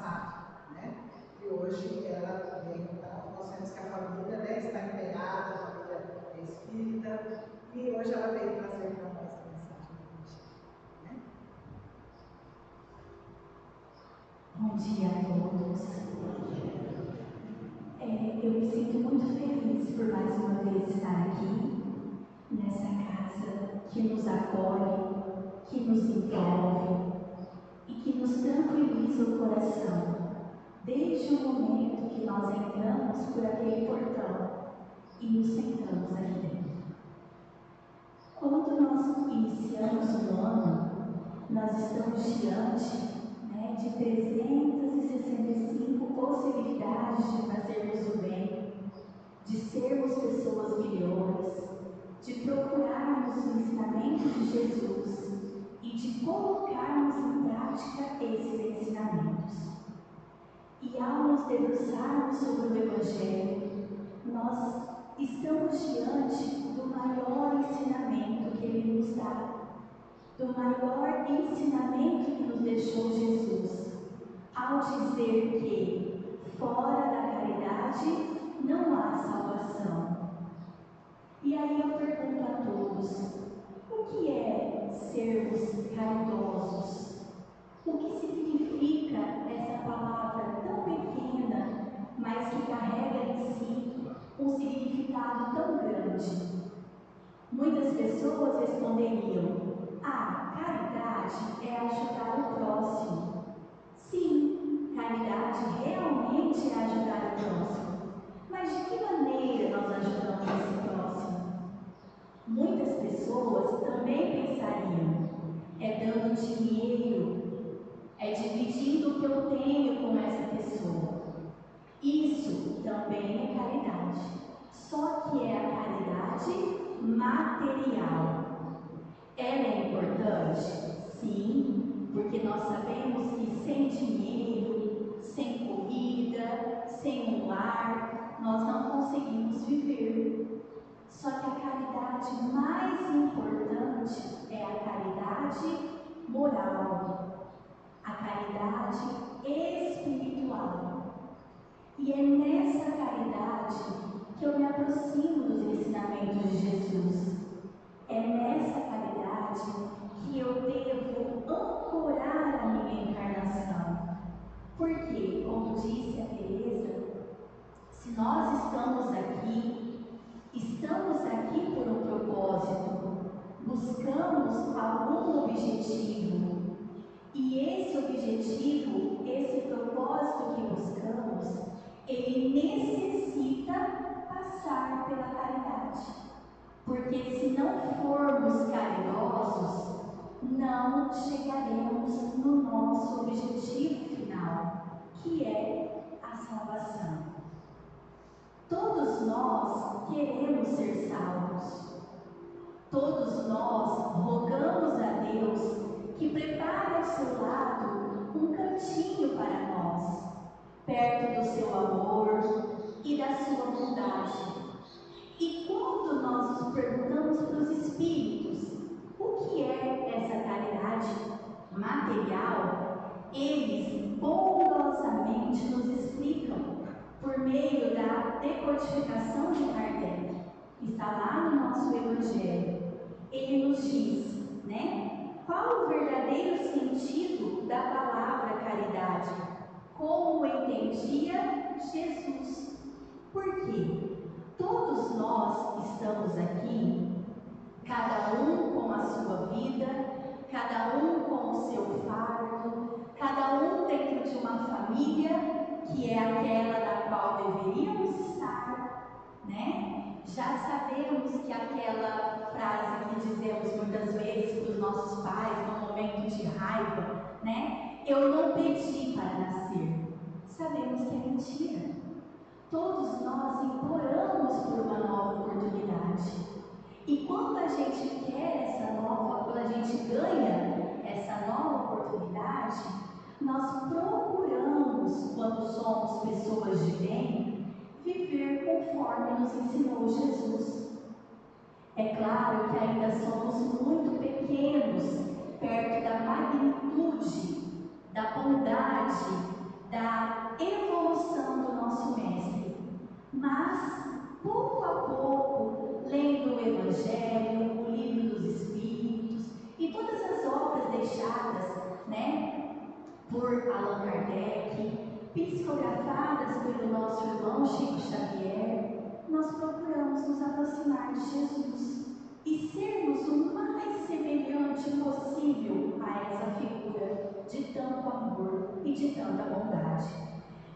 passado, né? E hoje ela vem, nós vemos que a família, né, está empenhada, a família é espírita, e hoje ela veio trazer para nós a mensagem do dia, né? Bom dia a todos. Eu me sinto muito feliz por mais uma vez estar aqui, nessa casa que nos acolhe, que nos envolve e que nos tranquiliza o coração, desde o momento que nós entramos por aquele portão e nos sentamos aqui dentro. Quando nós iniciamos o ano, nós estamos diante de 365 possibilidades de fazermos o bem, de sermos pessoas melhores, de procurarmos o ensinamento de Jesus e de colocarmos em prática esses ensinamentos. E ao nos debruçarmos sobre o Evangelho, nós estamos diante do maior ensinamento que Ele nos dá, do maior ensinamento que nos deixou Jesus, ao dizer que fora da caridade não há salvação. E aí eu pergunto a todos, o que é sermos caridosos? O que significa essa palavra tão pequena, mas que carrega em si um significado tão grande? Muitas pessoas responderiam: caridade é ajudar o próximo. Sim, caridade realmente é ajudar o próximo. Mas de que maneira nós ajudamos esse próximo? Muitas pessoas também pensariam: é dando dinheiro, é dividindo o que eu tenho com essa pessoa. Isso também é caridade, só que é a caridade material. Ela é importante? Sim, porque nós sabemos que sem dinheiro, sem comida, sem um lar, nós não conseguimos viver. Só que a caridade mais importante é a caridade moral, a caridade espiritual. E é nessa caridade que eu me aproximo dos ensinamentos de Jesus. É nessa caridade que eu devo ancorar a minha encarnação. Porque, como disse a Teresa, se nós estamos aqui por um propósito, buscamos algum objetivo. E esse objetivo, esse propósito que buscamos, ele necessita passar pela caridade. Porque se não formos caridosos, não chegaremos no nosso objetivo final, que é a salvação. Todos nós queremos ser salvos. Todos nós rogamos a Deus que prepare ao seu lado um cantinho para nós, perto do seu amor e da sua bondade. E quando nós nos perguntamos para os espíritos o que é essa caridade material, eles bondosamente nos explicam por meio da decodificação de Kardec, que está lá no nosso Evangelho. Ele nos diz, qual o verdadeiro sentido da palavra caridade, como o entendia Jesus. Por quê? Todos nós estamos aqui, cada um com a sua vida, cada um com o seu fardo, cada um dentro de uma família que é aquela da qual deveríamos estar, Já sabemos que aquela frase que dizemos muitas vezes para os nossos pais no momento de raiva, Eu não pedi para nascer. Sabemos que é mentira. Todos nós imploramos por uma nova oportunidade. E quando a gente quando a gente ganha essa nova oportunidade, nós procuramos, quando somos pessoas de bem, viver conforme nos ensinou Jesus. É claro que ainda somos muito pequenos perto da magnitude, da bondade da evolução do nosso mestre, mas pouco a pouco, lendo o Evangelho, o Livro dos Espíritos e todas as obras deixadas, né, por Allan Kardec, psicografadas pelo nosso irmão Chico Xavier, nós procuramos nos aproximar de Jesus e sermos o mais semelhante possível a essa figura de tanto amor e de tanta bondade.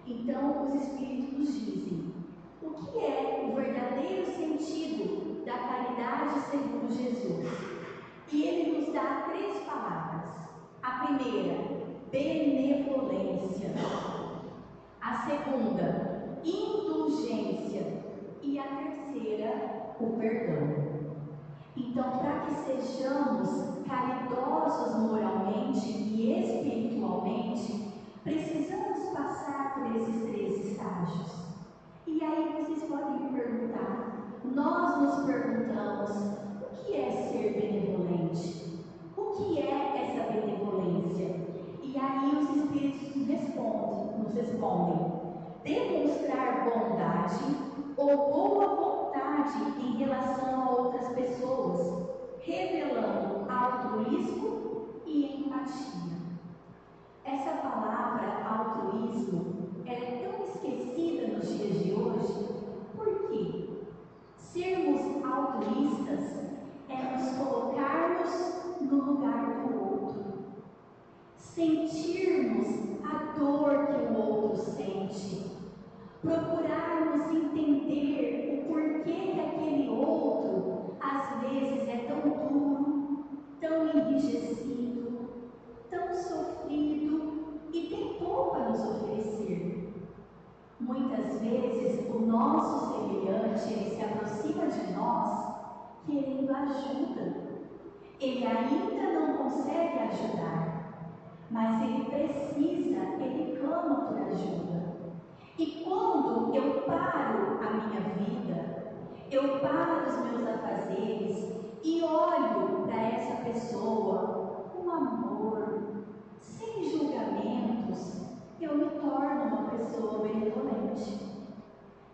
Então, os Espíritos nos dizem: o que é o verdadeiro sentido da caridade segundo Jesus? E ele nos dá 3 palavras. A primeira, benevolência. A segunda, indulgência. E a terceira, o perdão. Então, para que sejamos caridosos moralmente e espiritualmente, precisamos passar por esses 3 estágios. E aí vocês podem me perguntar, nós nos perguntamos, o que é ser benevolente? O que é essa benevolência? E aí os Espíritos nos respondem, demonstrar bondade ou boa vontade em relação a outras pessoas, revelando altruísmo e empatia. Essa palavra altruísmo é tão esquecida nos dias de hoje. Por quê? Sermos altruístas é nos colocarmos no lugar do outro, sentirmos a dor que o outro sente, procurarmos entender o porquê que aquele outro às vezes é tão duro, tão enrijecido, tão sofrido e tem pouco a nos oferecer. Muitas vezes o nosso semelhante, ele se aproxima de nós querendo ajuda. Ele ainda não consegue ajudar, mas ele precisa, ele clama por ajuda. E quando eu paro a minha vida, eu paro os meus afazeres e olho para essa pessoa com amor, sem julgamentos, eu me torno uma pessoa benevolente.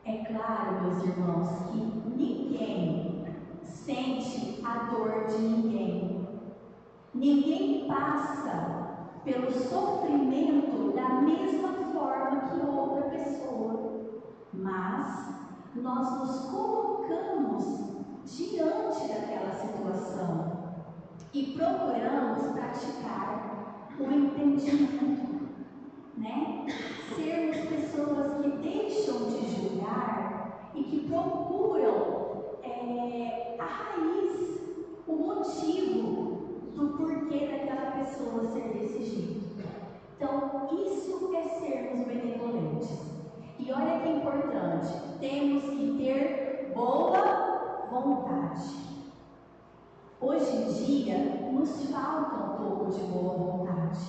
É claro, meus irmãos, que ninguém sente a dor de ninguém. Ninguém passa pelo sofrimento da mesma forma que outra pessoa. Mas nós nos colocamos diante daquela situação e procuramos praticar o entendimento, né? Sermos pessoas que deixam de julgar e que procuram a raiz, o motivo do porquê daquela pessoa ser desse jeito. Então, isso é sermos benevolentes. E olha que importante, temos que ter boa vontade. Hoje em dia, nos falta um pouco de boa vontade.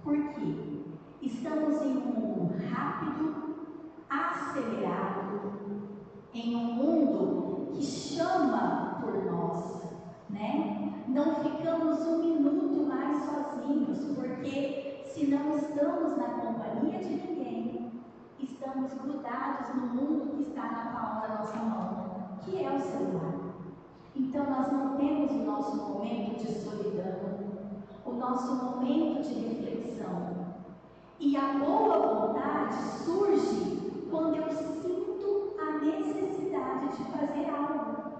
Por quê? Estamos em um mundo rápido, acelerado, em um mundo que chama por nós, né? Não ficamos um minuto mais sozinhos, porque se não estamos na companhia de ninguém, estamos grudados no mundo que está na palma da nossa mão, que é o celular. Então nós não temos o nosso momento de solidão, o nosso momento de reflexão. E a boa vontade surge quando eu sinto a necessidade de fazer algo,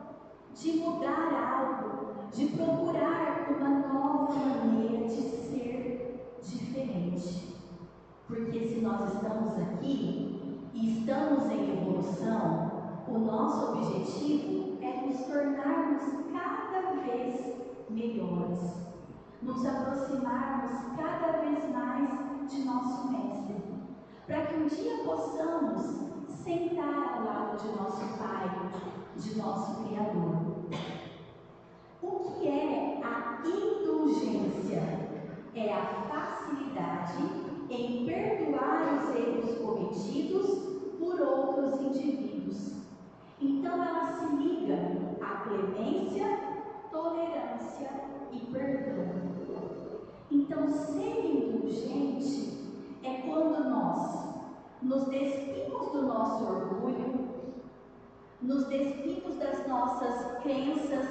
de mudar algo, de procurar uma nova maneira de ser diferente. Porque se nós estamos aqui e estamos em evolução, o nosso objetivo é nos tornarmos cada vez melhores, nos aproximarmos cada vez mais de nosso Mestre, para que um dia possamos sentar ao lado de nosso Pai, de nosso Criador. O que é a indulgência? É a facilidade em perdoar os erros cometidos por outros indivíduos. Então ela se liga à clemência, tolerância e perdão. Então, ser indulgente é quando nós nós nos despimos do nosso orgulho, nos despimos das nossas crenças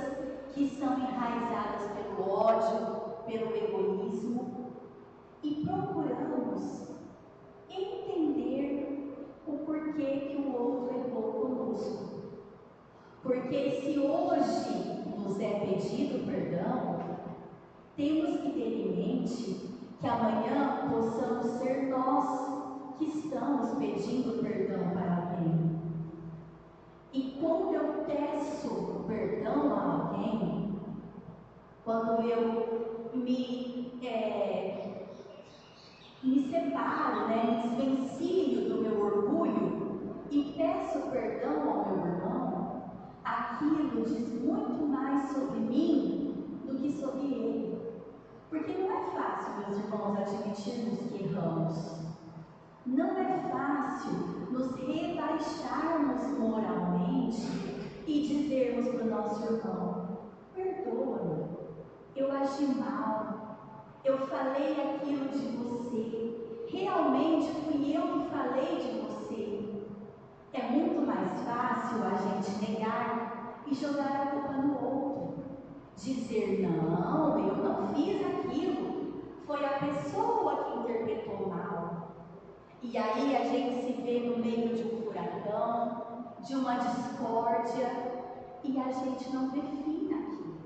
que são enraizadas pelo ódio, pelo egoísmo, e procuramos entender o porquê que o outro errou conosco. Porque se hoje nos é pedido perdão, temos que ter em mente que amanhã possamos ser nós que estamos pedindo perdão para alguém. E quando eu peço perdão a alguém, quando eu me separo, me desvencilho do meu orgulho e peço perdão ao meu irmão, aquilo diz muito mais sobre mim do que sobre ele. Porque não é fácil, meus irmãos, admitirmos que erramos. Não é fácil nos rebaixarmos moralmente e dizermos para o nosso irmão: perdoa-me, eu agi mal, eu falei aquilo de você, realmente fui eu que falei de você. É muito mais fácil a gente negar e jogar a culpa no outro. Dizer: não, eu não fiz aquilo, foi a pessoa que interpretou mal. E aí a gente se vê no meio de um furacão, de uma discórdia, e a gente não define aquilo.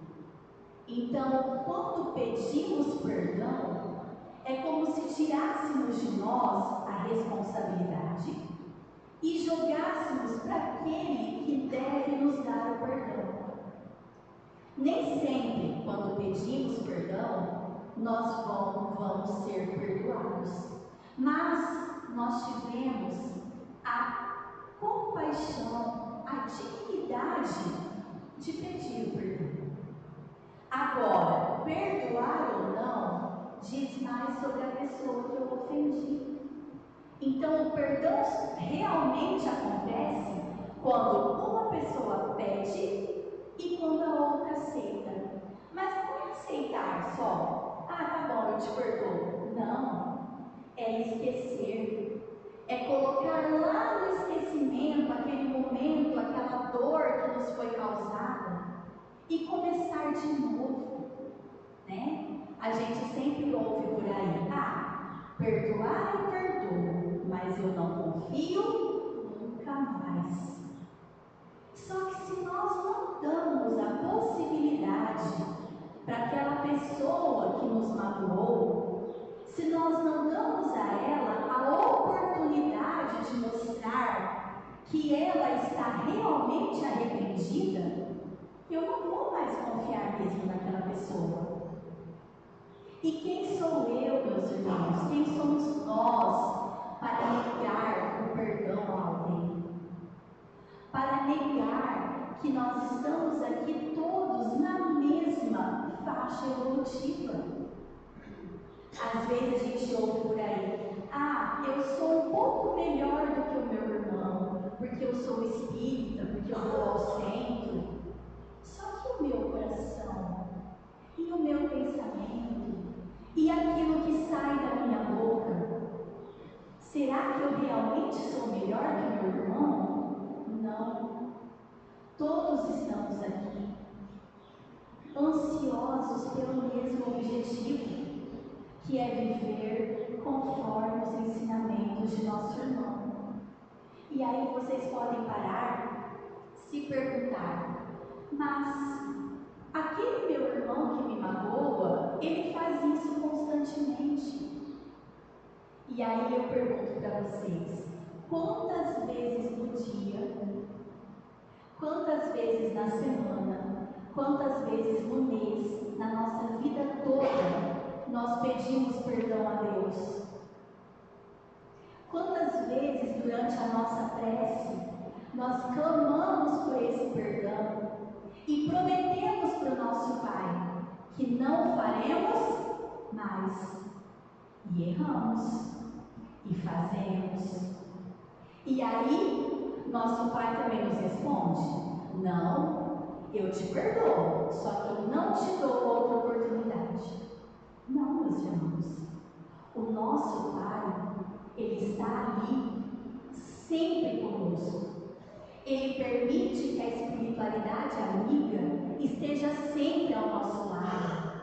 Então, quando pedimos perdão, é como se tirássemos de nós a responsabilidade e jogássemos para aquele que deve nos dar o perdão. Nem sempre, quando pedimos perdão, nós vamos ser perdoados, mas nós tivemos a compaixão, a dignidade de pedir o perdão. Agora, perdoar ou não diz mais sobre a pessoa que eu ofendi. Então, o perdão realmente acontece quando uma pessoa pede e quando a outra aceita. Mas não é aceitar só: ah, tá bom, eu te perdoo. Não. É esquecer, é colocar lá no esquecimento aquele momento, aquela dor que nos foi causada e começar de novo, A gente sempre ouve por aí: ah, perdoar eu perdoo, mas eu não confio nunca mais. Só que se nós não damos a possibilidade para aquela pessoa que nos magoou, se nós não damos a ela a oportunidade de mostrar que ela está realmente arrependida, eu não vou mais confiar mesmo naquela pessoa. E quem sou eu, meus irmãos? Quem somos nós para negar o perdão a alguém? Para negar que nós estamos aqui todos na mesma faixa evolutiva. Às vezes a gente ouve por aí: ah, eu sou um pouco melhor do que o meu irmão, porque eu sou espírita, porque eu vou ao centro. Só que o meu coração, e o meu pensamento, e aquilo que sai da minha boca, será que eu realmente sou melhor que o meu irmão? Não. Todos estamos aqui, ansiosos pelo mesmo objetivo, que é viver conforme os ensinamentos de nosso irmão. E aí vocês podem parar, se perguntar: mas aquele meu irmão que me magoa, ele faz isso constantemente. E aí eu pergunto para vocês: quantas vezes no dia, quantas vezes na semana, quantas vezes no mês, na nossa vida toda, nós pedimos perdão a Deus? Quantas vezes durante a nossa prece nós clamamos por esse perdão e prometemos para o nosso Pai que não faremos mais, e erramos e fazemos? E aí nosso Pai também nos responde: não, eu te perdoo, só que eu não te dou outra oportunidade. Não, meus irmãos, o nosso Pai, Ele está ali, sempre conosco. Ele permite que a espiritualidade amiga esteja sempre ao nosso lado.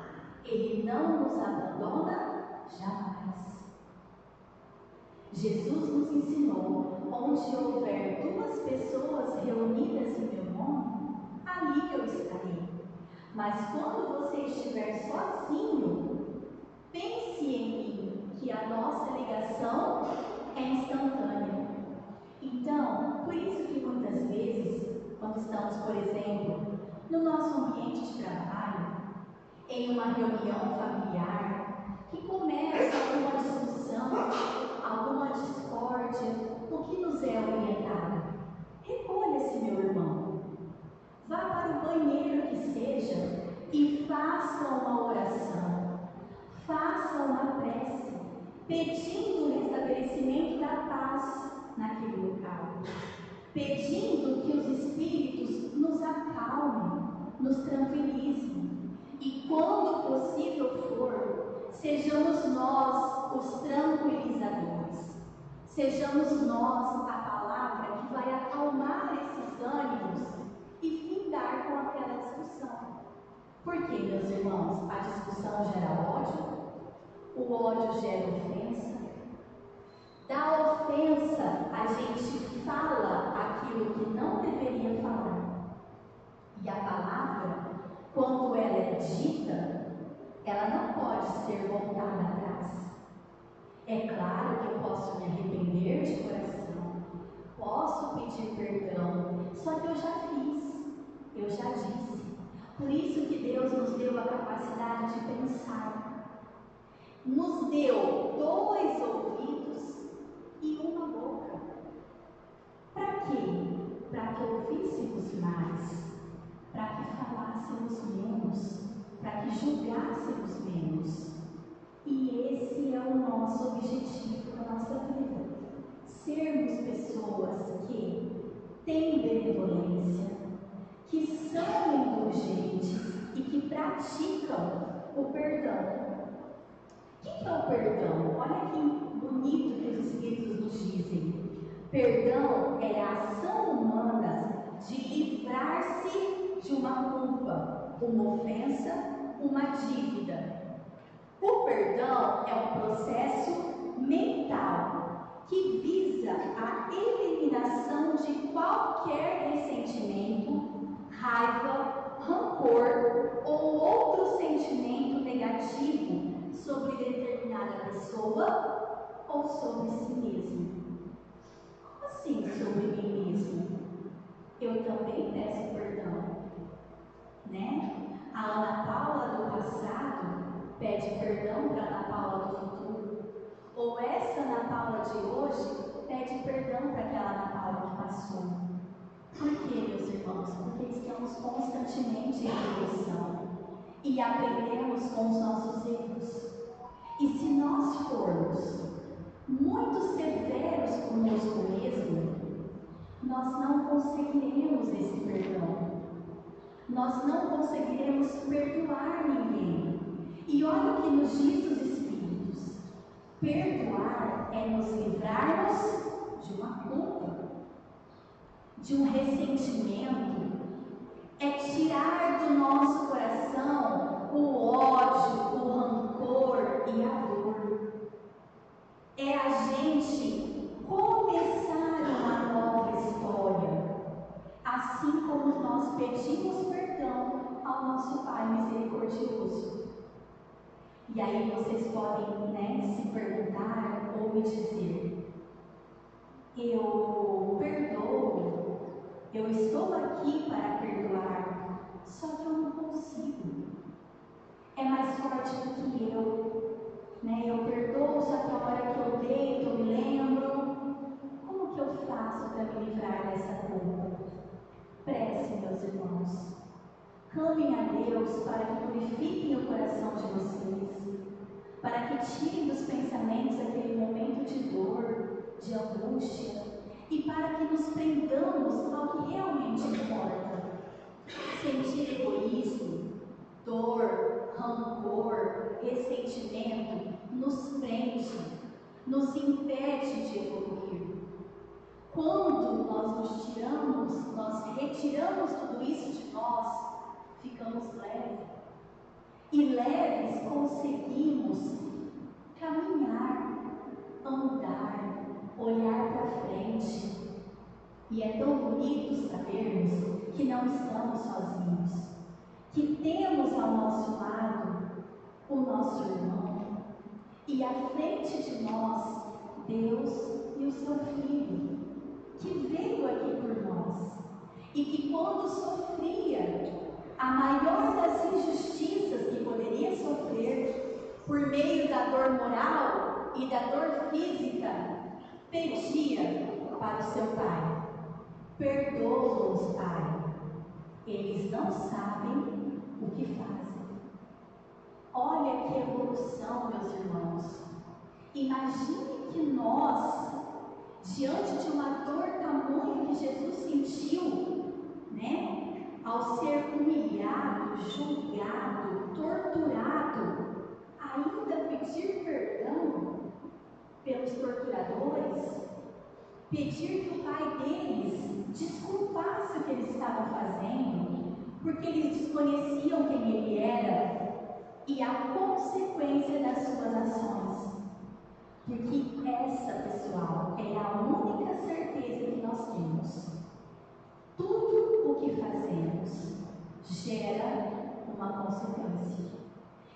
Ele não nos abandona jamais. Jesus nos ensinou: onde houver duas pessoas reunidas em meu nome, ali eu estarei. Mas quando você estiver sozinho, pense em mim, que a nossa ligação é instantânea. Então, por isso que muitas vezes, quando estamos, por exemplo, no nosso ambiente de trabalho, em uma reunião familiar, que começa alguma discussão, alguma discórdia, o que nos é orientado? Recolha-se, meu irmão. Vá para o banheiro que seja e faça uma oração. Faça uma prece, pedindo o restabelecimento da paz naquele local. Pedindo que os espíritos nos acalmem, nos tranquilizem. E quando possível for, sejamos nós os tranquilizadores. Sejamos nós a palavra que vai acalmar esses ânimos e findar com aquela discussão. Porque, meus irmãos, a discussão gera ódio, o ódio gera ofensa. Da ofensa, a gente fala aquilo que não deveria falar. E a palavra, quando ela é dita, ela não pode ser voltada atrás. É claro que eu posso me arrepender de coração, posso pedir perdão, só que eu já fiz, eu já disse. Por isso que Deus nos deu a capacidade de pensar. Nos deu 2 ouvidos e uma boca. Para quê? Para que ouvíssemos mais, para que falássemos menos, para que julgássemos menos. E esse é o nosso objetivo na nossa vida. Sermos pessoas que têm benevolência, que são indulgentes e que praticam o perdão. O que é o perdão? Olha que bonito que os Espíritos nos dizem. Perdão é a ação humana de livrar-se de uma culpa, uma ofensa, uma dívida. O perdão é um processo mental que visa a eliminação de qualquer ressentimento, raiva, rancor ou outro sentimento negativo sobre determinada pessoa ou sobre si mesmo. Como assim sobre mim mesmo? Eu também peço perdão, né? A Ana Paula do passado pede perdão para a Ana Paula do futuro. Ou essa Ana Paula de hoje pede perdão para aquela Ana Paula que passou. Por quê, meus irmãos? Porque estamos constantemente em evolução e aprendemos com os nossos erros. E se nós formos muito severos conosco mesmo, nós não conseguiremos esse perdão. Nós não conseguiremos perdoar ninguém. E olha o que nos diz os Espíritos: perdoar é nos livrarmos de uma culpa, de um ressentimento, é tirar do nosso coração o ódio, o rancor e a dor. É a gente começar uma nova história, assim como nós pedimos perdão ao nosso Pai misericordioso. E aí vocês podem, se perguntar ou me dizer: eu perdoo, eu estou aqui para perdoar, só que eu não consigo. É mais forte do que eu, Eu perdoo, só que a hora que eu deito, eu me lembro. Como que eu faço para me livrar dessa culpa? Prece, meus irmãos. Clamem a Deus para que purifiquem o coração de vocês, para que tirem dos pensamentos aquele momento de dor, de angústia, e para que nos prendamos ao que realmente importa. Sentir egoísmo, dor, rancor, ressentimento nos prende. nos impede de evoluir. Quando nós retiramos tudo isso de nós, ficamos leves. E leves conseguimos caminhar, andar, olhar para frente. E é tão bonito sabermos que não estamos sozinhos, que temos ao nosso lado o nosso irmão, e à frente de nós, Deus e o seu Filho, que veio aqui por nós, e que quando sofria a maior das injustiças que poderia sofrer, por meio da dor moral e da dor física, pedia para o seu Pai: perdoa-os, Pai, eles não sabem o que fazem. Olha que evolução, meus irmãos. Imagine que nós, diante de uma dor tamanha que Jesus sentiu, né, ao ser humilhado, julgado, torturado, ainda pedir perdão pelos torturadores, pedir que o pai deles desculpasse o que eles estavam fazendo, porque eles desconheciam quem ele era e a consequência das suas ações. Porque essa, pessoal, é a única certeza que nós temos. Tudo o que fazemos gera uma consequência.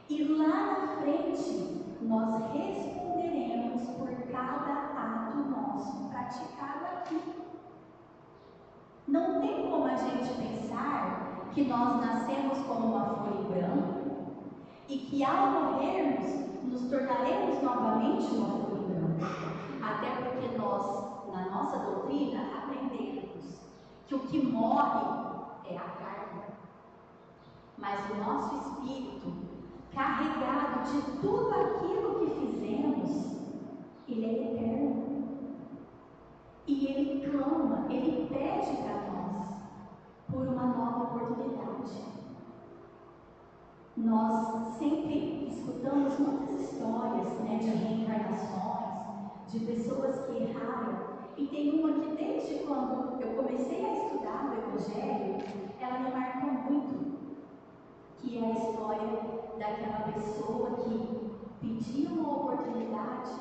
E lá na frente, nós responderemos por cada ato nosso praticado aqui. Não tem como a gente pensar que nós nascemos como uma folha branca e que ao morrermos nos tornaremos novamente uma folha branca. Até porque nós, na nossa doutrina, aprendemos que o que morre é a carne, mas o nosso espírito, carregado de tudo aquilo que fizemos, ele é eterno. E ele clama, ele pede para nós por uma nova oportunidade. Nós sempre escutamos muitas histórias, né, de reencarnações, de pessoas que erraram. E tem uma que desde quando eu comecei a estudar o Evangelho, ela me marcou muito, que é a história daquela pessoa que pedia uma oportunidade,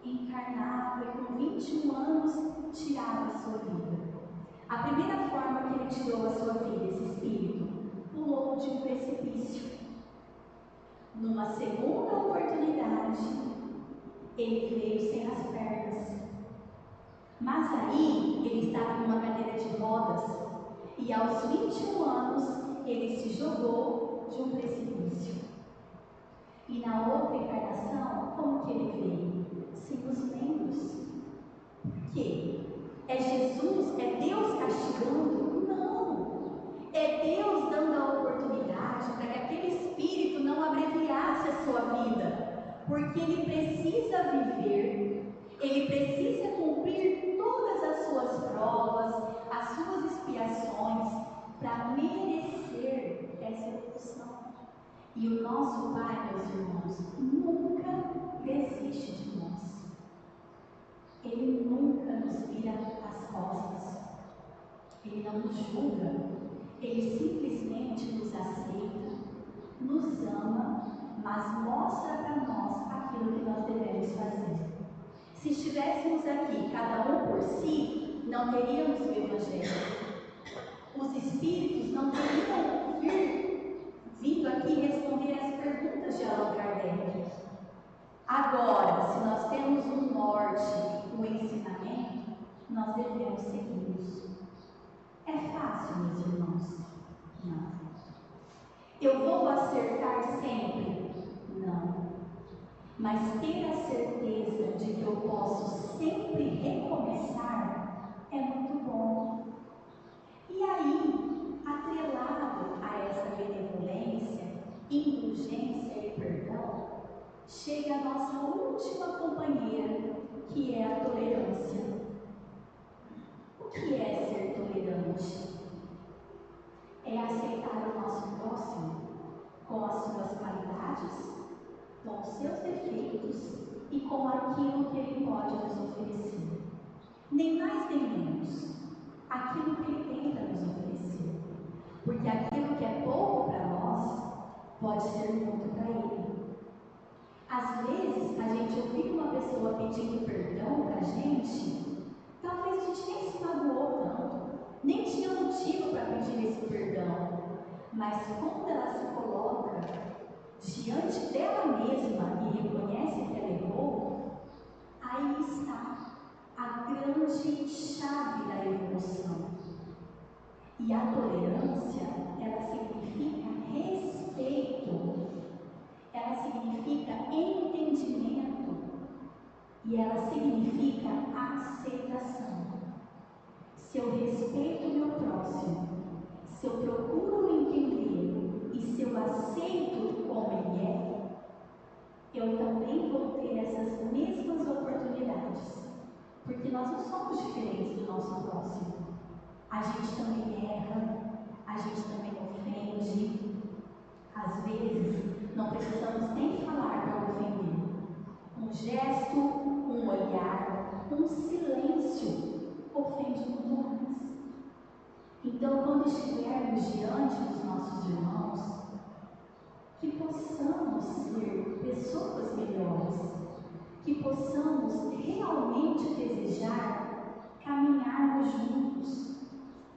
encarnava e com 21 anos tirava a sua vida. A primeira forma que ele tirou a sua vida, esse espírito, pulou de um precipício. Numa segunda oportunidade, ele veio sem as pernas. Mas aí, ele estava em uma cadeira de rodas e aos 21 anos, ele se jogou de um precipício. E na outra encarnação, como que ele veio? Sem os membros. Por quê? É Jesus? É Deus castigando? Não! É Deus dando a oportunidade para que aquele espírito não abreviasse a sua vida. Porque ele precisa viver, ele precisa cumprir todas as suas provas, as suas expiações, para merecer essa evolução. E o nosso Pai, meus irmãos, nunca desiste de nós. Ele nunca nos vira as costas. Ele não nos julga. Ele simplesmente nos aceita, nos ama, mas mostra para nós aquilo que nós devemos fazer. Se estivéssemos aqui, cada um por si, não teríamos o Evangelho. Os Espíritos não teriam vindo aqui responder as perguntas de Allan Kardec. Agora, se nós temos um norte, um ensinamento, nós devemos segui-los. É fácil, meus irmãos? Não. Eu vou acertar sempre? Não. Mas ter a certeza de que eu posso sempre recomeçar é muito bom. E aí, atrelado a essa benevolência, indulgência e perdão, chega a nossa última companheira, que é a tolerância. O que é ser tolerante? É aceitar o nosso próximo com as suas qualidades, com os seus defeitos e com com aquilo que Ele pode nos oferecer. Nem mais nem menos. Aquilo que Ele tem para nos oferecer. Porque aquilo que é pouco para nós pode ser muito para Ele. Às vezes, a gente ouvir uma pessoa pedindo perdão para a gente, talvez a gente nem se magoou tanto, nem tinha motivo para pedir esse perdão. Mas quando ela se coloca diante dela mesma e reconhece que ela errou, aí está a grande chave da evolução. E a tolerância, ela significa respeito, ela significa entendimento e ela significa aceitação. Se eu respeito o meu próximo, se eu procuro entender e se eu aceito como ele é, eu também vou ter essas mesmas oportunidades, porque nós não somos diferentes do nosso próximo. A gente também erra, a gente também ofende. Às vezes, não precisamos nem falar para ofender. Um gesto, um olhar, um silêncio ofende muito mais. Então, quando estivermos diante dos nossos irmãos, que possamos ser pessoas melhores, que possamos realmente desejar caminharmos juntos,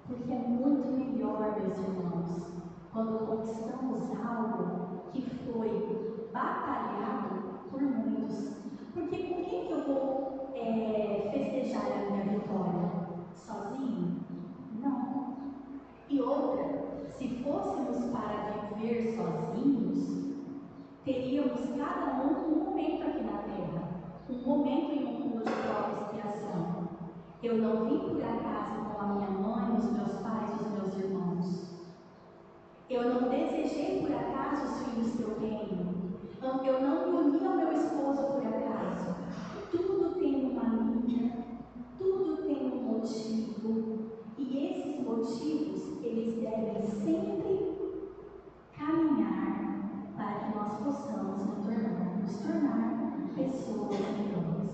porque é muito melhor, meus irmãos, quando conquistamos algo que foi batalhado por muitos. Porque com quem que eu vou festejar a minha vitória? Sozinho? Não. E outra, se fôssemos para viver sozinhos, teríamos cada um momento aqui na Terra, um momento em um mundo de prova e expiação. Eu não vim por acaso com a minha mãe, os meus pais e os meus irmãos. Eu não desejei por acaso os filhos que eu tenho. Eu não me uni ao meu esposo por acaso. Tudo tem uma linha, tudo tem um motivo. E esses motivos, eles devem sempre caminhar para que nós possamos nos tornar pessoas melhores,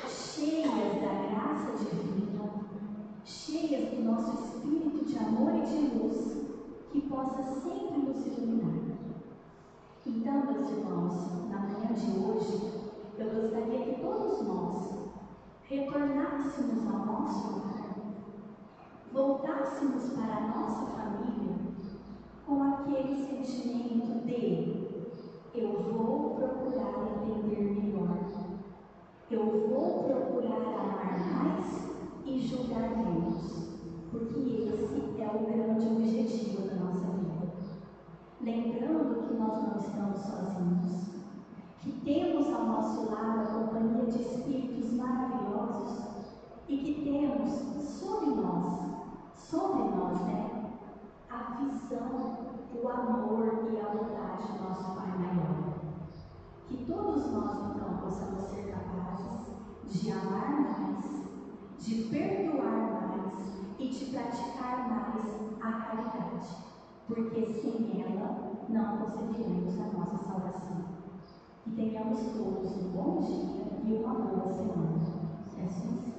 cheias da graça divina, cheias do nosso espírito de amor e de luz, que possa sempre nos iluminar. Então, meus irmãos, na manhã de hoje, eu gostaria que todos nós retornássemos ao nosso lar, voltássemos para a nossa família com aquele sentimento de: eu vou procurar entender melhor, eu vou procurar amar mais e julgar menos, porque esse é o grande objetivo da nossa vida. Lembrando que nós não estamos sozinhos, que temos ao nosso lado a companhia de espíritos maravilhosos e que temos sobre nós, a visão, o amor e a bondade do nosso Pai maior. Que todos nós, então, possamos ser capazes de amar mais, de perdoar mais e de praticar mais a caridade, porque sem ela não conseguiremos a nossa salvação. Que tenhamos todos um bom dia e uma boa semana. É assim.